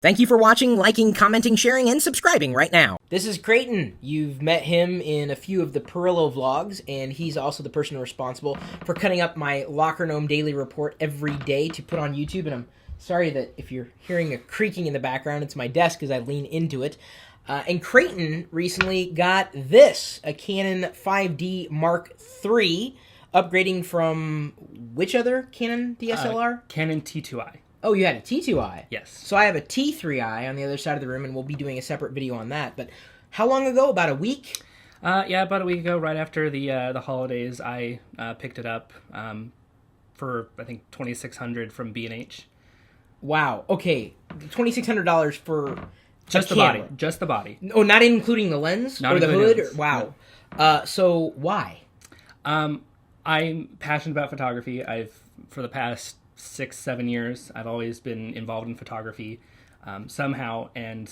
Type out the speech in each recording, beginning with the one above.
Thank you for watching, liking, commenting, sharing, and subscribing right now. This is Craighton. You've met him in a few of the Pirillo vlogs, and he's also the person responsible for cutting up my Locker Gnome daily report every day to put on YouTube. And I'm sorry that if you're hearing a creaking in the background, it's my desk as I lean into it. And Craighton recently got this, a Canon 5D Mark III, upgrading from which other Canon DSLR? Canon T2i. Oh, you had a T2i? Yes. So I have a T3i on the other side of the room, and we'll be doing a separate video on that. But how long ago? About a week? Yeah, about a week ago, right after the holidays, I picked it up for, I think, $2,600 from B&H. Wow. Okay, $2,600 for just the camera. body. Just the body. Oh, not including the lens not or the hood? Lens. Wow. No. So why? I'm passionate about photography. For the past 6-7 years, I've always been involved in photography somehow, and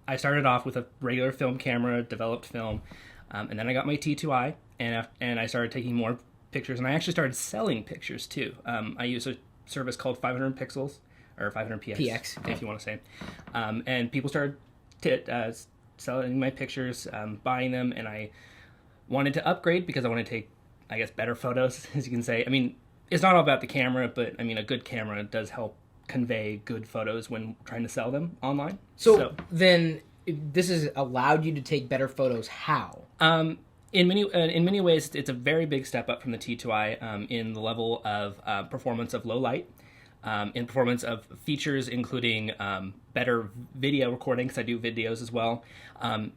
I started off with a regular film camera, developed film, and then I got my T2i, and I started taking more pictures, and I actually started selling pictures too. I use a service called 500 Pixels, or 500 PX, if you want to say, and people started selling my pictures, buying them, and I wanted to upgrade because I want to take, I guess, better photos, as you can say. I mean, it's not all about the camera, but I mean, a good camera does help convey good photos when trying to sell them online. So then, this has allowed you to take better photos. How? In many ways, it's a very big step up from the T2i in the level of performance of low light, in performance of features including better video recording, because I do videos as well.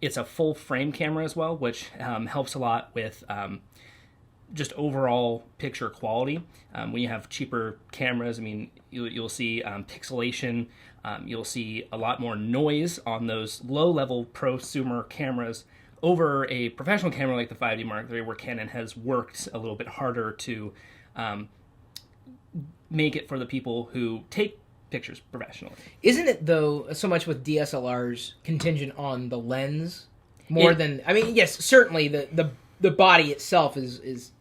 It's a full frame camera as well, which helps a lot with just overall picture quality. When you have cheaper cameras, I mean, you'll see pixelation, you'll see a lot more noise on those low-level prosumer cameras over a professional camera like the 5D Mark III, where Canon has worked a little bit harder to make it for the people who take pictures professionally. Isn't it, though, so much with DSLRs contingent on the lens more than... I mean, yes, certainly the body itself is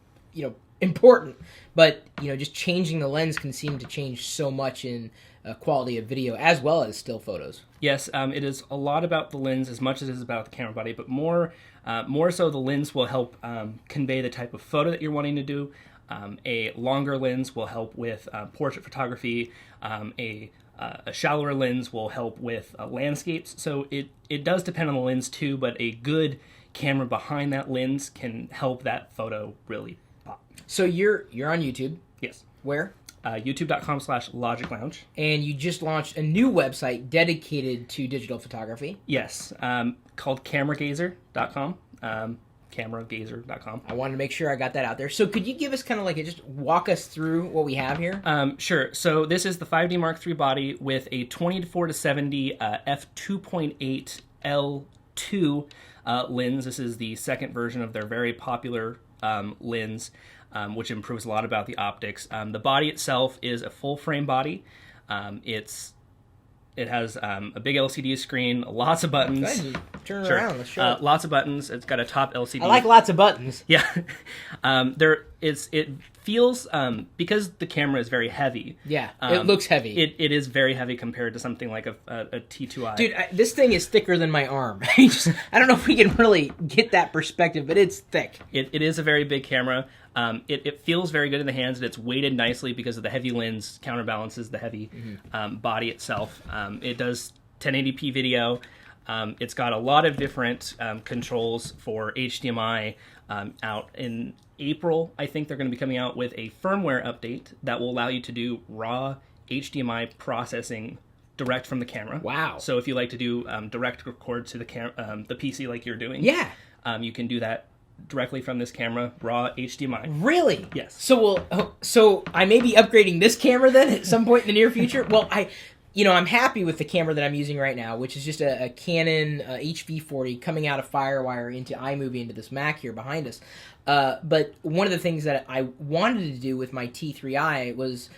important, but just changing the lens can seem to change so much in quality of video as well as still photos. Yes, it is a lot about the lens as much as it is about the camera body, but more so the lens will help convey the type of photo that you're wanting to do. A longer lens will help with portrait photography. A shallower lens will help with landscapes. So it does depend on the lens too, but a good camera behind that lens can help that photo really pop. So you're on YouTube. Yes. Where? YouTube.com/Logic Lounge. And you just launched a new website dedicated to digital photography. Yes. Called CameraGazer.com. CameraGazer.com. I wanted to make sure I got that out there. So could you give us kind of just walk us through what we have here? Sure. So this is the 5D Mark III body with a 20-4-70 f2.8 L2 lens. This is the second version of their very popular lens, which improves a lot about the optics. The body itself is a full frame body. It has a big LCD screen, lots of buttons. Go ahead, turn it around. Let's show it. Lots of buttons. It's got a top LCD. I like lots of buttons. Yeah. It feels, because the camera is very heavy. Yeah, it looks heavy. It is very heavy compared to something like a T2i. Dude, this thing is thicker than my arm. I don't know if we can really get that perspective, but it's thick. It is a very big camera. It feels very good in the hands, and it's weighted nicely because of the heavy lens counterbalances the heavy body itself. It does 1080p video. It's got a lot of different controls for HDMI. Out in April, I think they're going to be coming out with a firmware update that will allow you to do raw HDMI processing direct from the camera. Wow. So if you like to do direct record to the PC like you're doing, yeah, you can do that directly from this camera, raw HDMI. Really? Yes. So I may be upgrading this camera then at some point in the near future? Well, I'm happy with the camera that I'm using right now, which is just a Canon HV40 coming out of FireWire into iMovie into this Mac here behind us. But one of the things that I wanted to do with my T3i was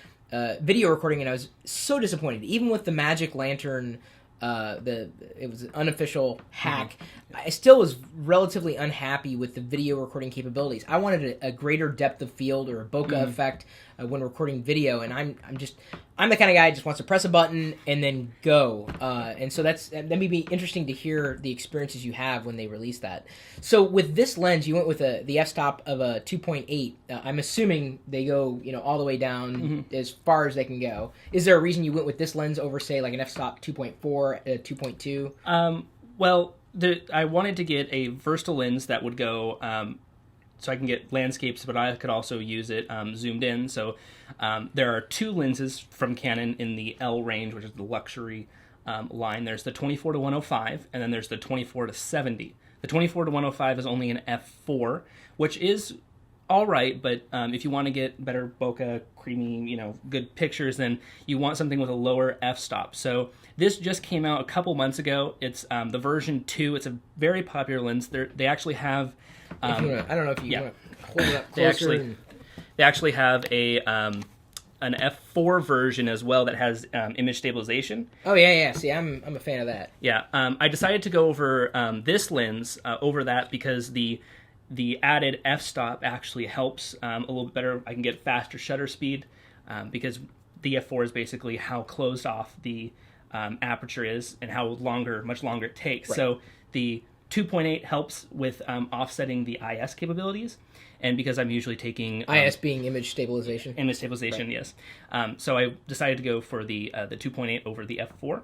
video recording, and I was so disappointed. Even with the Magic Lantern, it was an unofficial hack, I still was relatively unhappy with the video recording capabilities. I wanted a greater depth of field or a bokeh effect when recording video, and I'm the kind of guy that just wants to press a button and then go. And so that may be interesting to hear the experiences you have when they release that. So with this lens, you went with the f-stop of a 2.8. I'm assuming they go all the way down as far as they can go. Is there a reason you went with this lens over, say, like an f-stop 2.4, 2.2? Well, I wanted to get a versatile lens that would go, so I can get landscapes, but I could also use it zoomed in. So there are two lenses from Canon in the L range, which is the luxury line. There's the 24 to 105, and then there's the 24 to 70. The 24 to 105 is only an f4, which is all right, but if you want to get better bokeh, creamy, good pictures, then you want something with a lower f-stop. So this just came out a couple months ago. It's the version 2. It's a very popular lens. They actually have... I don't know if you want to hold it up closer. They actually have an f4 version as well that has image stabilization. Oh, yeah. See, I'm a fan of that. Yeah. I decided to go over this lens over that because the added f-stop actually helps a little bit better. I can get faster shutter speed because the f4 is basically how closed off the aperture is and how much longer it takes. Right. So the 2.8 helps with offsetting the IS capabilities, and because I'm usually taking... IS being image stabilization? Image stabilization, right. Yes. So I decided to go for the 2.8 over the f4.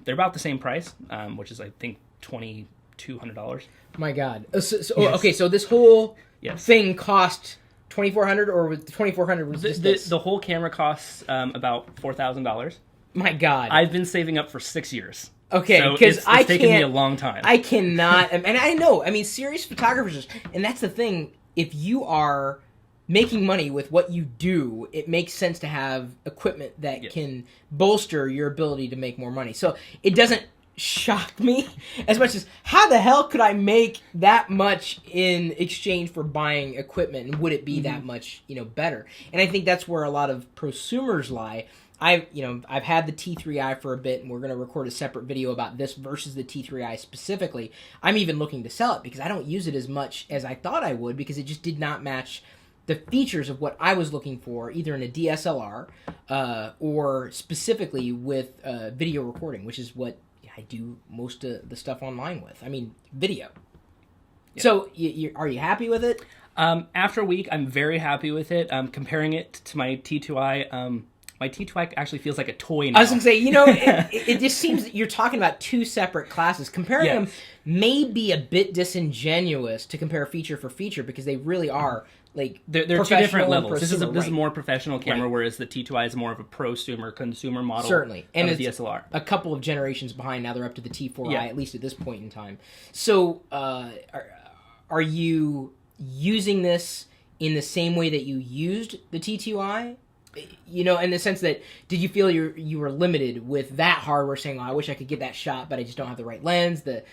They're about the same price, which is, I think, $2,200. My God. Yes. Okay, so this whole thing cost $2,400, or was $2,400 was just this? The whole camera costs about $4,000. My God. I've been saving up for 6 years. Okay, because it's taken me a long time. I cannot, and I know, serious photographers, and that's the thing, if you are making money with what you do, it makes sense to have equipment that can bolster your ability to make more money. So it doesn't shock me as much as, how the hell could I make that much in exchange for buying equipment, and would it be that much, better? And I think that's where a lot of prosumers lie. I've had the T2i for a bit, and we're going to record a separate video about this versus the T2i specifically. I'm even looking to sell it because I don't use it as much as I thought I would, because it just did not match the features of what I was looking for, either in a DSLR or specifically with video recording, which is what I do most of the stuff online with. Video. Yeah. So, are you happy with it? After a week, I'm very happy with it. Comparing it to my T2i, my T2i actually feels like a toy now. I was going to say, it just seems that you're talking about two separate classes. Comparing them may be a bit disingenuous to compare feature for feature, because they really are, like, they're two different levels. This is a more professional camera, whereas the T2i is more of a prosumer, consumer model. Certainly. And of DSLR. A couple of generations behind. Now they're up to the T4i, at least at this point in time. So, are you using this in the same way that you used the T2i? In the sense that, did you feel you were limited with that hardware, saying, I wish I could get that shot, but I just don't have the right lens, the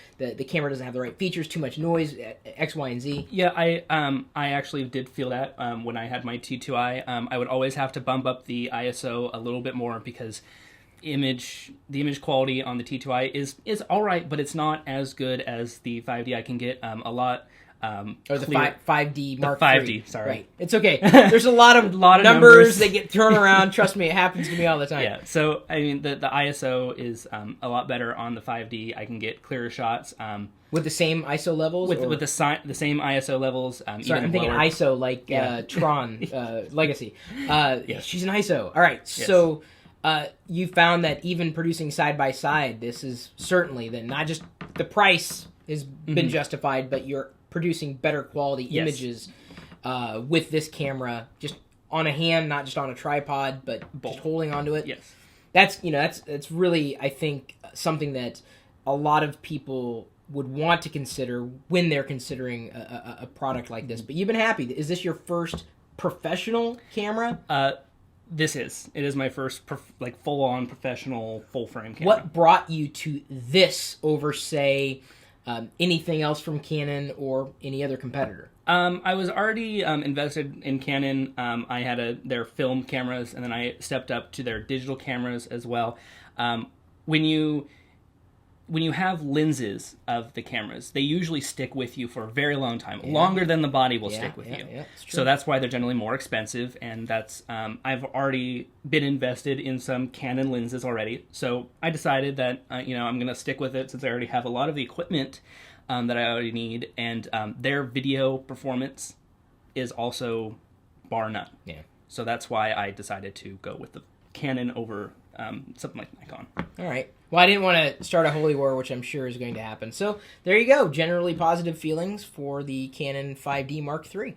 camera doesn't have the right features, too much noise, X, Y, and Z? Yeah, I actually did feel that when I had my T2i. I would always have to bump up the ISO a little bit more, because the image quality on the T2i is all right, but it's not as good as the 5D. I can get a lot... or the 5D Mark the 5D, III. sorry. Right. It's okay. There's a lot of numbers that get thrown around. Trust me, it happens to me all the time. Yeah, so, the ISO is a lot better on the 5D. I can get clearer shots. With the same ISO levels? With the same ISO levels, Sorry, even I'm thinking lower. ISO like Tron Legacy. Yes. She's an ISO. All right, yes. So you found that even producing side-by-side, this is certainly then not just the price has been justified, but you're producing better quality images with this camera, just on a hand, not just on a tripod, but just holding onto it. Yes, that's really, I think, something that a lot of people would want to consider when they're considering a product like this. But you've been happy. Is this your first professional camera? It is my first full-on professional full-frame camera. What brought you to this over, say, anything else from Canon or any other competitor? I was already invested in Canon. I had their film cameras, and then I stepped up to their digital cameras as well. When when you have lenses of the cameras, they usually stick with you for a very long time, longer than the body will stick with you. Yeah, so that's why they're generally more expensive, and that's I've already been invested in some Canon lenses already. So I decided that I'm going to stick with it since I already have a lot of the equipment that I already need, and their video performance is also bar none. Yeah. So that's why I decided to go with the Canon over something like Nikon. All right. Well, I didn't want to start a holy war, which I'm sure is going to happen. So there you go. Generally positive feelings for the Canon 5D Mark III.